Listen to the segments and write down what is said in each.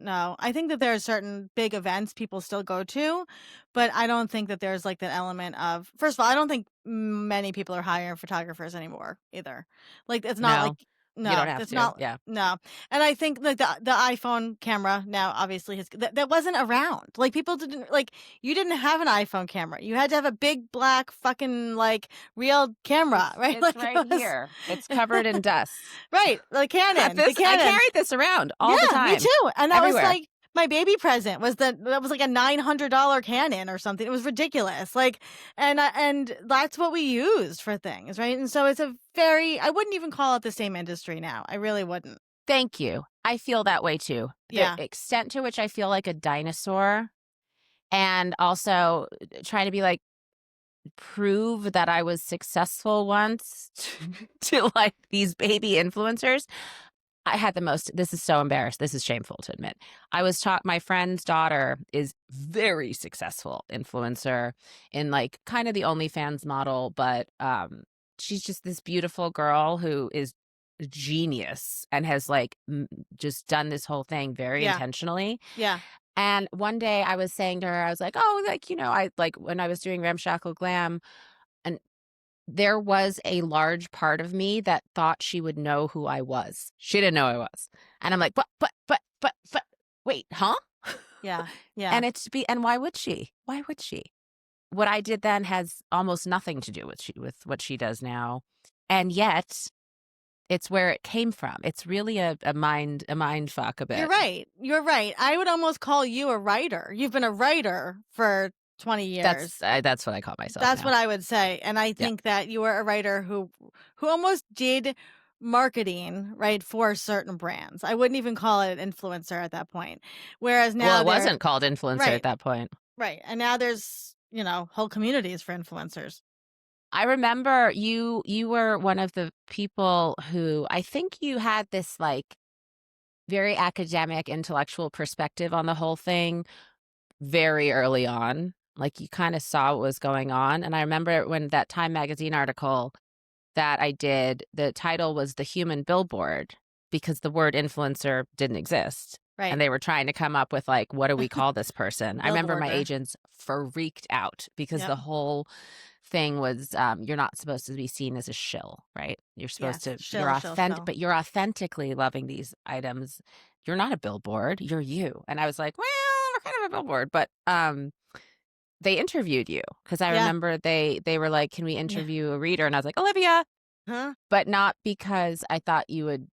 No, I think that there are certain big events people still go to, but I don't think that there's like that element of. First of all, I don't think many people are hiring photographers anymore either. Like it's not like No, you don't no, have it's to. not Yeah. no. And I think like the iPhone camera now obviously has that wasn't around. Like people didn't like you didn't have an iPhone camera. You had to have a big black fucking like real camera, right? It's Like right it was here. It's covered in dust. right, the I Canon. carry this around all the Yeah, me time, too, and that was, everywhere. like, my baby present was that was, like, a $900 Canon or something, it was ridiculous, like, and that's what we used for things, right, and so it's a very I wouldn't even call it the same industry now, I really wouldn't. Thank you. I feel that way too. The Yeah, extent to which I feel like a dinosaur and also trying to be like, prove that I was successful once to like these baby influencers. I had the most this is so embarrassed. This is shameful to admit. I was taught my friend's daughter is very successful influencer in like kind of the OnlyFans model, but she's just this beautiful girl who is a genius and has like just done this whole thing very yeah, intentionally. yeah, And one day I was saying to her, I was like, "Oh, like, I like when I was doing Ramshackle Glam, and there was a large part of me that thought she would know who I was. She didn't know I was. And I'm like, but, wait, huh? yeah, yeah. And and why would she? Why would she? What I did then has almost nothing to do with what she does now. And yet it's where it came from. It's really a mind fuck a bit. You're right, I would almost call you a writer, you've been a writer for 20 years. That's what I call myself That's now. what I would say, and I Yeah. think that you were a writer who almost did marketing, right, for certain brands. I wouldn't even call it an influencer at that point. Whereas Well, now it there wasn't called influencer at right, that point. right, and now there's, whole communities for influencers. I remember you were one of the people who I think you had this, like, very academic, intellectual perspective on the whole thing very early on. Like, you kinda saw what was going on, and I remember when that Time Magazine article that I did, the title was "The Human Billboard" because the word influencer didn't exist, and Right. they were trying to come up with, like, "What do we call this person?" I remember my Billboarder. agents freaked out because Yep. the whole thing was, you're not supposed to be seen as a shill, right? You're supposed Yes. to Shill, shill, shill. but you're authentically loving these items. You're not a billboard, you're you. And I was like, "Well, we're kind of a billboard," but, they interviewed you because I Yeah. remember they were like, "Can we Yeah. interview a reader?" And I was like, "Olivia." Huh? But not because I thought you would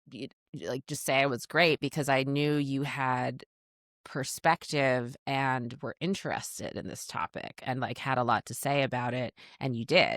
be like, just say I was great, because I knew you had perspective and were interested in this topic and, like, had a lot to say about it, and you did.